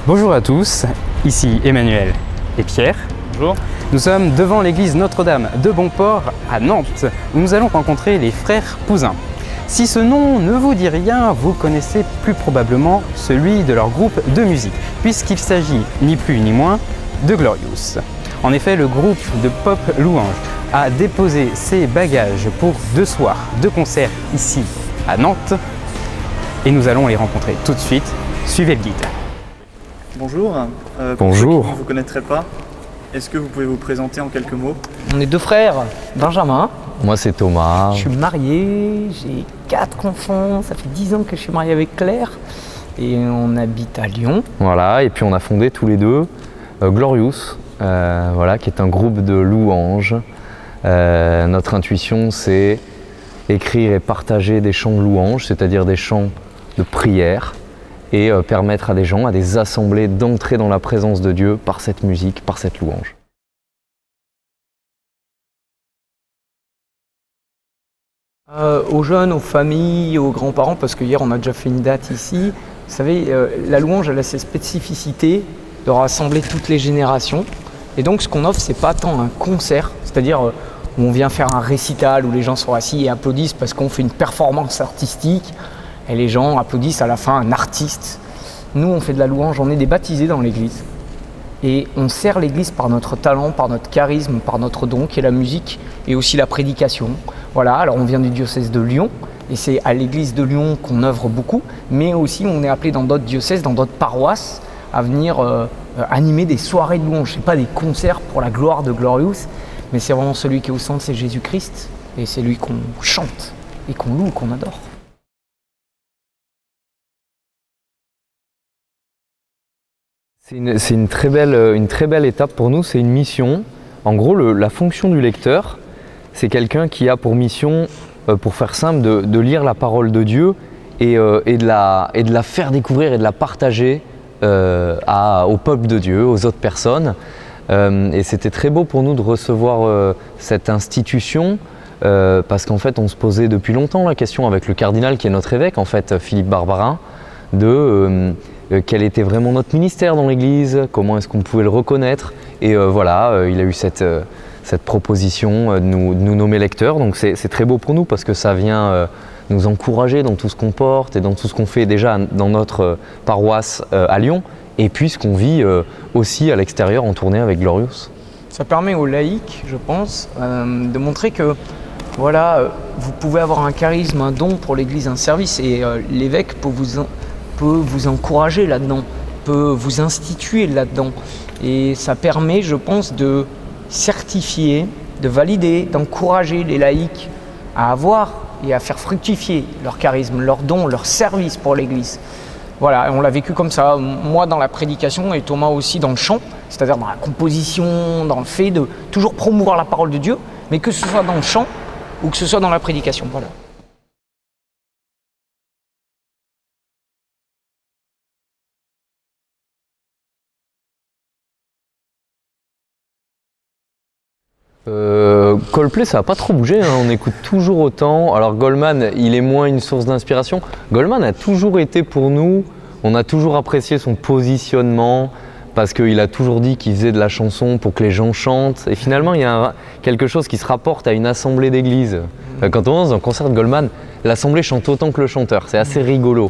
Bonjour à tous, ici Emmanuel et Pierre. Bonjour. Nous sommes devant l'église Notre-Dame de Bonport à Nantes, où nous allons rencontrer les frères Pouzin. Si ce nom ne vous dit rien, vous connaissez plus probablement celui de leur groupe de musique, puisqu'il s'agit ni plus ni moins de Glorious. En effet, le groupe de pop louange a déposé ses bagages pour 2 soirs de concert ici à Nantes, et nous allons les rencontrer tout de suite. Suivez le guide. Bonjour. Bonjour. Pour ceux qui ne vous connaîtraient pas, est-ce que vous pouvez vous présenter en quelques mots? On est 2 frères, Benjamin. Moi c'est Thomas. Je suis marié, j'ai 4 enfants, ça fait 10 ans que je suis marié avec Claire et on habite à Lyon. Voilà, et puis on a fondé tous les deux Glorious, voilà, qui est un groupe de louanges. Notre intuition c'est écrire et partager des chants de louanges, c'est-à-dire des chants de prière, et permettre à des gens, à des assemblées d'entrer dans la présence de Dieu par cette musique, par cette louange. Aux jeunes, aux familles, aux grands-parents, parce que hier on a déjà fait une date ici. Vous savez, la louange elle a ses spécificités de rassembler toutes les générations. Et donc ce qu'on offre, c'est pas tant un concert, c'est-à-dire où on vient faire un récital où les gens sont assis et applaudissent parce qu'on fait une performance artistique et les gens applaudissent à la fin un artiste. Nous on fait de la louange, on est des baptisés dans l'église et on sert l'église par notre talent, par notre charisme, par notre don qui est la musique et aussi la prédication. Voilà, alors on vient du diocèse de Lyon et c'est à l'église de Lyon qu'on œuvre beaucoup, mais aussi on est appelé dans d'autres diocèses, dans d'autres paroisses à venir animer des soirées de louange. C'est pas des concerts pour la gloire de Glorious, mais c'est vraiment celui qui est au centre, c'est Jésus-Christ et c'est lui qu'on chante et qu'on loue, qu'on adore. C'est une très belle étape pour nous, c'est une mission. En gros, la fonction du lecteur, c'est quelqu'un qui a pour mission, pour faire simple, de lire la parole de Dieu et de la faire découvrir et de la partager au peuple de Dieu, aux autres personnes. Et c'était très beau pour nous de recevoir cette institution parce qu'en fait, on se posait depuis longtemps la question avec le cardinal qui est notre évêque, en fait, Philippe Barbarin, de quel était vraiment notre ministère dans l'Église, comment est-ce qu'on pouvait le reconnaître. Et voilà, il a eu cette proposition de nous nommer lecteurs. Donc c'est très beau pour nous parce que ça vient nous encourager dans tout ce qu'on porte et dans tout ce qu'on fait déjà dans notre paroisse à Lyon. Et puis ce qu'on vit aussi à l'extérieur en tournée avec Glorious. Ça permet aux laïcs, je pense, de montrer que voilà, vous pouvez avoir un charisme, un don pour l'Église, un service, et l'évêque peut vous encourager là-dedans, peut vous instituer là-dedans. Et ça permet, je pense, de certifier, de valider, d'encourager les laïcs à avoir et à faire fructifier leur charisme, leur don, leur service pour l'Église. Voilà, on l'a vécu comme ça, moi dans la prédication et Thomas aussi dans le chant, c'est-à-dire dans la composition, dans le fait de toujours promouvoir la parole de Dieu, mais que ce soit dans le chant ou que ce soit dans la prédication. Voilà. Coldplay, ça n'a pas trop bougé, hein. On écoute toujours autant. Alors Goldman, il est moins une source d'inspiration. Goldman a toujours été pour nous, on a toujours apprécié son positionnement parce qu'il a toujours dit qu'il faisait de la chanson pour que les gens chantent. Et finalement, il y a quelque chose qui se rapporte à une assemblée d'église. Quand on va dans un concert de Goldman, l'assemblée chante autant que le chanteur. C'est assez rigolo.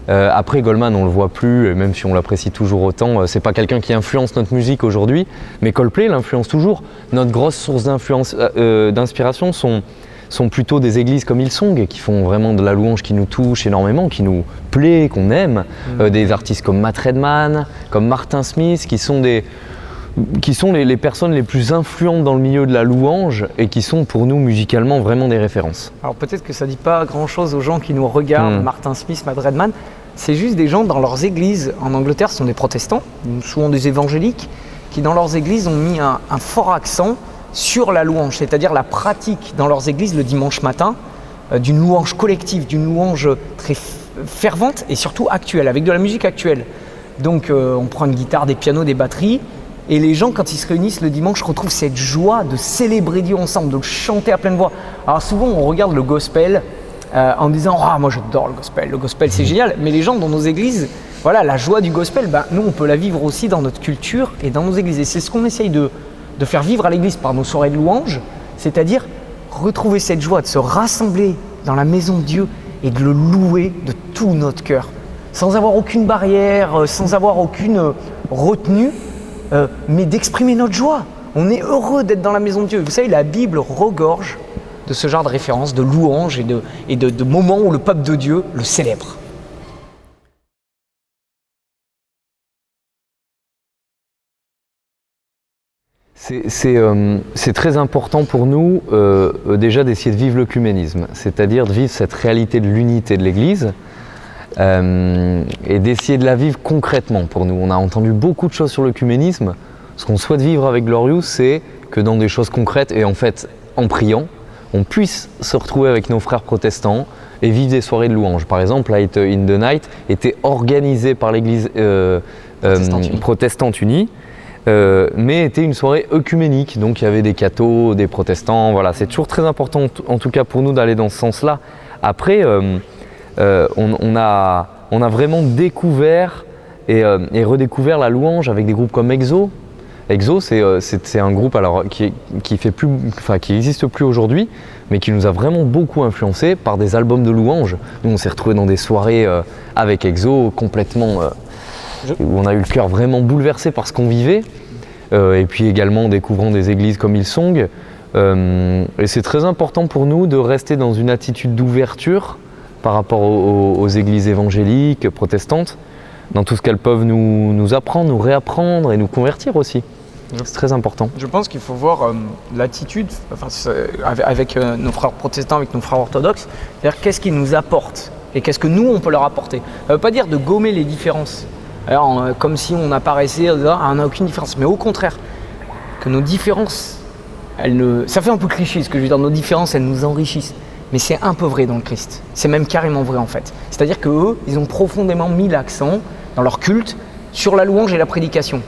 Après Goldman, on le voit plus, et même si on l'apprécie toujours autant, c'est pas quelqu'un qui influence notre musique aujourd'hui, mais Coldplay l'influence toujours. Notre grosse source d'inspiration sont plutôt des églises comme Hillsong, qui font vraiment de la louange qui nous touche énormément, qui nous plaît, qu'on aime. Des artistes comme Matt Redman, comme Martin Smith, qui sont les personnes les plus influentes dans le milieu de la louange et qui sont pour nous musicalement vraiment des références. Alors peut-être que ça ne dit pas grand-chose aux gens qui nous regardent, Martin Smith, Matt Redman, c'est juste des gens dans leurs églises. En Angleterre, ce sont des protestants, souvent des évangéliques, qui dans leurs églises ont mis un fort accent sur la louange, c'est-à-dire la pratique dans leurs églises le dimanche matin d'une louange collective, d'une louange très fervente et surtout actuelle, avec de la musique actuelle. Donc on prend une guitare, des pianos, des batteries, et les gens quand ils se réunissent le dimanche retrouvent cette joie de célébrer Dieu ensemble, de le chanter à pleine voix. Alors souvent on regarde le gospel en disant « Ah, moi j'adore le gospel c'est génial », mais les gens dans nos églises voilà, la joie du gospel, nous on peut la vivre aussi dans notre culture et dans nos églises. Et c'est ce qu'on essaye de faire vivre à l'église par nos soirées de louange, c'est-à-dire retrouver cette joie de se rassembler dans la maison de Dieu et de le louer de tout notre cœur, sans avoir aucune barrière, sans avoir aucune retenue, mais d'exprimer notre joie. On est heureux d'être dans la maison de Dieu. Vous savez, la Bible regorge de ce genre de références, de louanges et de moments où le peuple de Dieu le célèbre. C'est très important pour nous déjà d'essayer de vivre l'œcuménisme, c'est-à-dire de vivre cette réalité de l'unité de l'Église et d'essayer de la vivre concrètement pour nous. On a entendu beaucoup de choses sur l'œcuménisme. Ce qu'on souhaite vivre avec Glorious, c'est que dans des choses concrètes et en fait en priant, on puisse se retrouver avec nos frères protestants et vivre des soirées de louange. Par exemple, Light in the Night était organisée par l'Église protestante unie. Mais était une soirée œcuménique, donc il y avait des cathos, des protestants, voilà, c'est toujours très important en tout cas pour nous d'aller dans ce sens-là. Après, on a vraiment découvert et redécouvert la louange avec des groupes comme EXO. EXO, c'est un groupe alors, qui n'existe plus aujourd'hui, mais qui nous a vraiment beaucoup influencé par des albums de louange. Nous, on s'est retrouvés dans des soirées avec EXO complètement... où on a eu le cœur vraiment bouleversé par ce qu'on vivait, et puis également en découvrant des églises comme Hillsong. Et c'est très important pour nous de rester dans une attitude d'ouverture par rapport aux églises évangéliques, protestantes, dans tout ce qu'elles peuvent nous apprendre, nous réapprendre et nous convertir aussi. C'est très important. Je pense qu'il faut voir l'attitude avec nos frères protestants, avec nos frères orthodoxes, c'est-à-dire qu'est-ce qu'ils nous apportent et qu'est-ce que nous on peut leur apporter. Ça ne veut pas dire de gommer les différences. Alors, comme si on apparaissait, on n'a aucune différence, mais au contraire, que nos différences, ça fait un peu cliché ce que je veux dire, nos différences, elles nous enrichissent, mais c'est un peu vrai dans le Christ, c'est même carrément vrai en fait. C'est-à-dire qu'eux, ils ont profondément mis l'accent dans leur culte sur la louange et la prédication.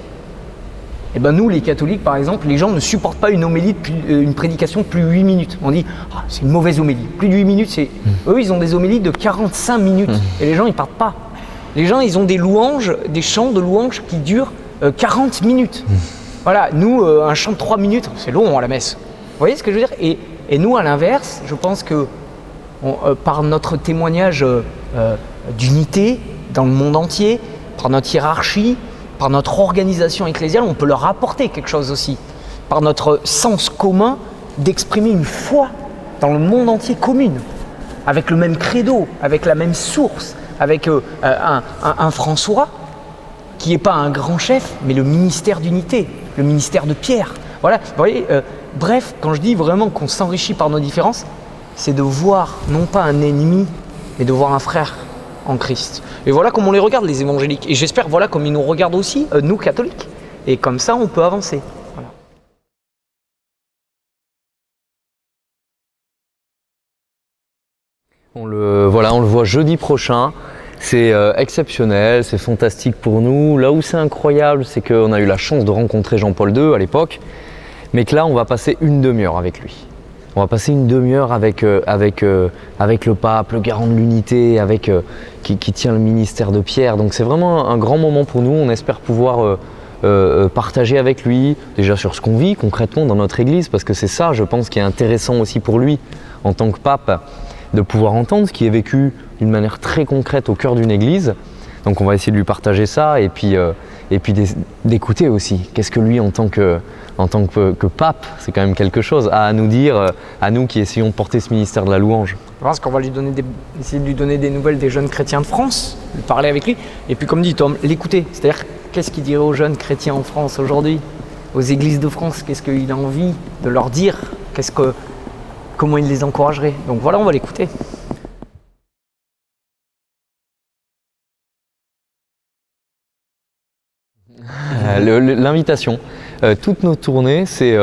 Et nous, les catholiques par exemple, les gens ne supportent pas une prédication de plus de 8 minutes. On dit, c'est une mauvaise homélie, plus de 8 minutes, eux ils ont des homélies de 45 minutes, et les gens ils partent pas. Les gens, ils ont des louanges, des chants de louanges qui durent 40 minutes. Voilà, nous, un chant de 3 minutes, c'est long à la messe. Vous voyez ce que je veux dire ? Et nous, à l'inverse, je pense que par notre témoignage d'unité dans le monde entier, par notre hiérarchie, par notre organisation ecclésiale, on peut leur apporter quelque chose aussi. Par notre sens commun d'exprimer une foi dans le monde entier commune, avec le même credo, avec la même source, avec un François qui n'est pas un grand chef, mais le ministère d'unité, le ministère de Pierre. Voilà, vous voyez, bref, quand je dis vraiment qu'on s'enrichit par nos différences, c'est de voir non pas un ennemi, mais de voir un frère en Christ. Et voilà comme on les regarde, les évangéliques. Et j'espère, voilà, comme ils nous regardent aussi, nous catholiques. Et comme ça, on peut avancer. Voilà. On le voit jeudi prochain. C'est exceptionnel, c'est fantastique pour nous. Là où c'est incroyable, c'est qu'on a eu la chance de rencontrer Jean-Paul II à l'époque, mais que là, on va passer une demi-heure avec lui. On va passer une demi-heure avec le pape, le garant de l'unité, qui tient le ministère de Pierre. Donc c'est vraiment un grand moment pour nous. On espère pouvoir partager avec lui, déjà sur ce qu'on vit concrètement dans notre église, parce que c'est ça, je pense, qui est intéressant aussi pour lui, en tant que pape, de pouvoir entendre ce qui est vécu d'une manière très concrète au cœur d'une église. Donc on va essayer de lui partager ça et puis d'écouter aussi. Qu'est-ce que lui, en tant que pape, c'est quand même quelque chose, a à nous dire, à nous qui essayons de porter ce ministère de la louange. Je pense qu'on va essayer de lui donner des nouvelles des jeunes chrétiens de France, de parler avec lui. Et puis comme dit Tom, l'écouter. C'est-à-dire, qu'est-ce qu'il dirait aux jeunes chrétiens en France aujourd'hui, aux églises de France, qu'est-ce qu'il a envie de leur dire, comment il les encouragerait. Donc voilà, on va l'écouter. L'invitation. Toutes nos tournées, c'est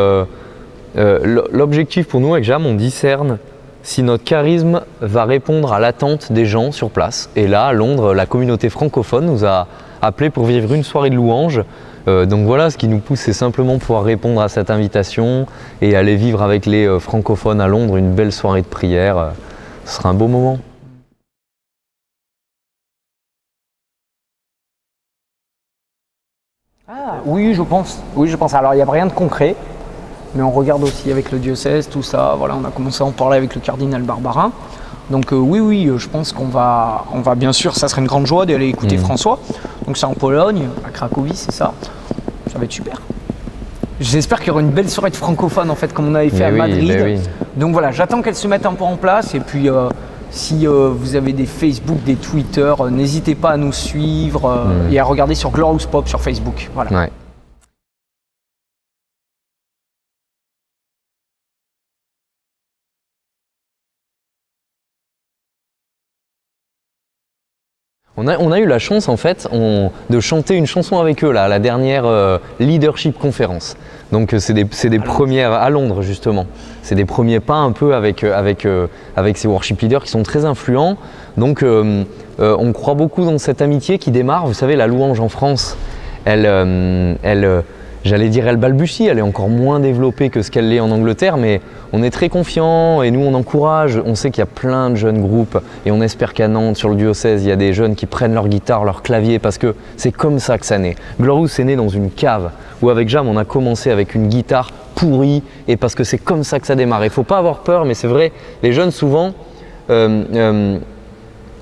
l'objectif pour nous avec Jam, on discerne si notre charisme va répondre à l'attente des gens sur place. Et là, à Londres, la communauté francophone nous a appelés pour vivre une soirée de louange. Donc voilà, ce qui nous pousse, c'est simplement pouvoir répondre à cette invitation et aller vivre avec les francophones à Londres une belle soirée de prière. Ce sera un beau moment. Ah, oui, je pense. Oui, je pense. Alors, il n'y a rien de concret, mais on regarde aussi avec le diocèse, tout ça. Voilà, on a commencé à en parler avec le cardinal Barbarin. Donc, oui, je pense qu'on va bien sûr, ça serait une grande joie d'aller écouter François. Donc, c'est en Pologne, à Cracovie, c'est ça. Ça va être super. J'espère qu'il y aura une belle soirée de francophones, en fait, comme on avait fait à Madrid. Oui. Donc, voilà, j'attends qu'elle se mette un peu en place. Et puis, si vous avez des Facebook, des Twitter, n'hésitez pas à nous suivre et à regarder sur Glorious Pop sur Facebook. Voilà. Ouais. On a eu la chance en fait de chanter une chanson avec eux là, à la dernière Leadership Conference. Donc c'est des premières à Londres justement. C'est des premiers pas un peu avec ces worship leaders qui sont très influents. Donc on croit beaucoup dans cette amitié qui démarre. Vous savez, la louange en France, j'allais dire elle balbutie, elle est encore moins développée que ce qu'elle l'est en Angleterre, mais on est très confiants et nous on encourage. On sait qu'il y a plein de jeunes groupes et on espère qu'à Nantes, sur le diocèse, il y a des jeunes qui prennent leur guitare, leur clavier, parce que c'est comme ça que ça naît. Glorious est né dans une cave où avec Jam on a commencé avec une guitare pourrie et parce que c'est comme ça que ça démarre. Il ne faut pas avoir peur, mais c'est vrai, les jeunes souvent... en fait,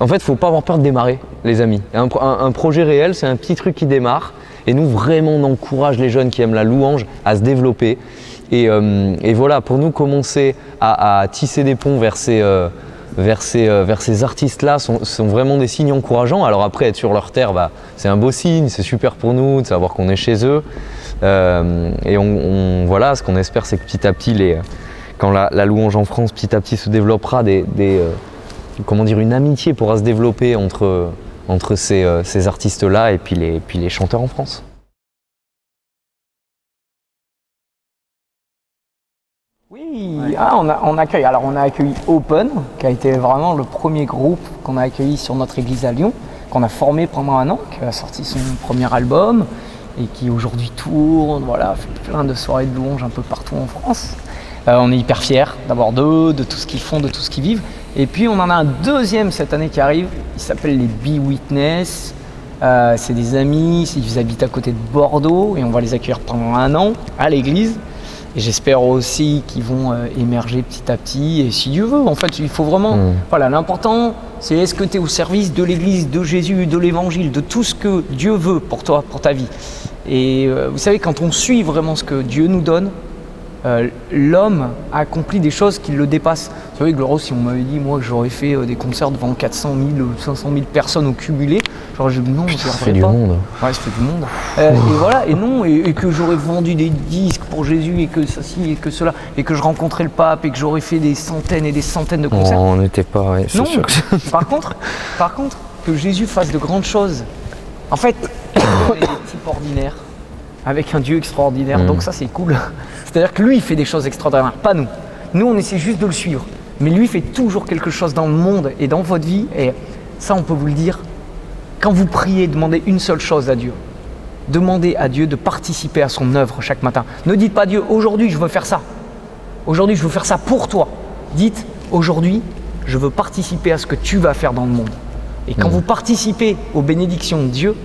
il ne faut pas avoir peur de démarrer, les amis. Un projet réel, c'est un petit truc qui démarre. Et nous, vraiment, on encourage les jeunes qui aiment la louange à se développer. Et voilà, pour nous, commencer à tisser des ponts vers ces artistes-là sont vraiment des signes encourageants. Alors après, être sur leur terre, c'est un beau signe, c'est super pour nous de savoir qu'on est chez eux. Et voilà, ce qu'on espère, c'est que petit à petit, quand la louange en France, petit à petit, se développera, une amitié pourra se développer entre ces artistes-là et puis les chanteurs en France. Oui, on accueille. Alors on a accueilli Open, qui a été vraiment le premier groupe qu'on a accueilli sur notre église à Lyon, qu'on a formé pendant un an, qui a sorti son premier album et qui aujourd'hui tourne, voilà, fait plein de soirées de louange un peu partout en France. On est hyper fiers d'avoir d'eux, de tout ce qu'ils font, de tout ce qu'ils vivent. Et puis on en a un deuxième cette année qui arrive, il s'appelle les Be Witness. C'est des amis, ils habitent à côté de Bordeaux et on va les accueillir pendant un an à l'église. Et j'espère aussi qu'ils vont émerger petit à petit. Et si Dieu veut, en fait, il faut vraiment... Voilà, l'important, c'est est-ce que tu es au service de l'église, de Jésus, de l'évangile, de tout ce que Dieu veut pour toi, pour ta vie. Et vous savez, quand on suit vraiment ce que Dieu nous donne, l'homme accomplit des choses qui le dépassent. Vous savez, Glorious, si on m'avait dit moi que j'aurais fait des concerts devant 400 000, 500 000 personnes au cumulé, j'aurais dit non, je ne Ça fait du monde. Ouais, ça fait du monde. Et voilà, et non, et que j'aurais vendu des disques pour Jésus et que ceci et que cela, et que je rencontrais le pape et que j'aurais fait des centaines et des centaines de concerts. On n'était pas, ouais, c'est non. sûr. Par contre, que Jésus fasse de grandes choses. En fait, on est des types ordinaires avec un Dieu extraordinaire, donc ça c'est cool. C'est-à-dire que lui, il fait des choses extraordinaires, pas nous. Nous, on essaie juste de le suivre. Mais lui fait toujours quelque chose dans le monde et dans votre vie. Et ça, on peut vous le dire. Quand vous priez, demandez une seule chose à Dieu. Demandez à Dieu de participer à son œuvre chaque matin. Ne dites pas Dieu, aujourd'hui, je veux faire ça. Aujourd'hui, je veux faire ça pour toi. Dites, aujourd'hui, je veux participer à ce que tu vas faire dans le monde. Et quand vous participez aux bénédictions de Dieu,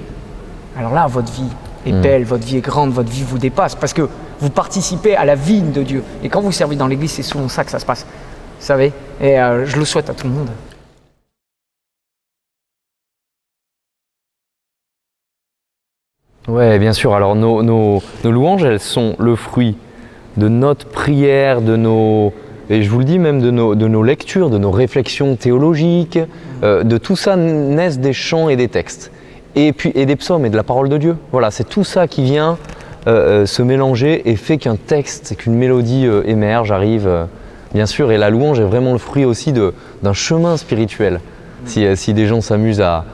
alors là, votre vie est belle, votre vie est grande, votre vie vous dépasse. Parce que vous participez à la vie de Dieu. Et quand vous servez dans l'église, c'est souvent ça que ça se passe. Vous savez, et je le souhaite à tout le monde. Ouais, bien sûr. Alors nos louanges, elles sont le fruit de notre prière, et je vous le dis même de nos lectures, de nos réflexions théologiques, de tout ça naissent des chants et des textes. Et des psaumes et de la parole de Dieu. Voilà, c'est tout ça qui vient se mélanger et fait qu'un texte, qu'une mélodie émerge, arrive, bien sûr. Et la louange est vraiment le fruit aussi d'un chemin spirituel. Si des gens s'amusent à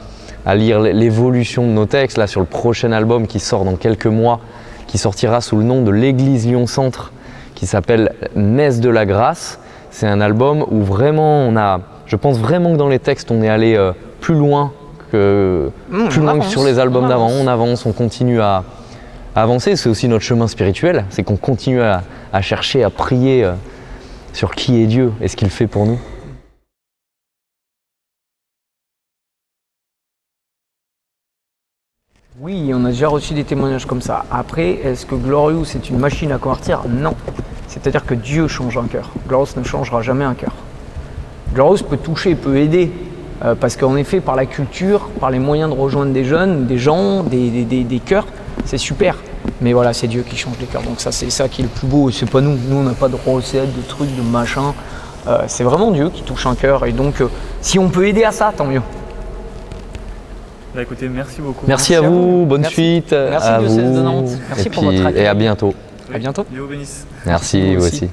lire l'évolution de nos textes, là sur le prochain album qui sort dans quelques mois, qui sortira sous le nom de l'Église Lyon Centre, qui s'appelle Messe de la Grâce. C'est un album où vraiment je pense vraiment que dans les textes on est allé plus loin que sur les albums d'avant. On avance, on continue à avancer. C'est aussi notre chemin spirituel, c'est qu'on continue à chercher, à prier sur qui est Dieu et ce qu'il fait pour nous. Oui, on a déjà reçu des témoignages comme ça. Après, est-ce que Glorious est une machine à convertir? Non. C'est-à-dire que Dieu change un cœur. Glorious ne changera jamais un cœur. Glorious peut toucher, peut aider, parce qu'en effet, par la culture, par les moyens de rejoindre des jeunes, des gens, des cœurs, c'est super. Mais voilà, c'est Dieu qui change les cœurs. Donc ça, c'est ça qui est le plus beau. Et c'est pas nous. Nous, on n'a pas de recettes, de trucs, de machin. C'est vraiment Dieu qui touche un cœur. Et donc, si on peut aider à ça, tant mieux. Bah écoutez, merci beaucoup. Merci à vous, bonne Merci. suite Merci, à diocèse vous. de Nantes. Merci Et pour votre puis- accueil. Et à bientôt. À bientôt. Dieu vous bénisse. Merci, Vous vous aussi. aussi.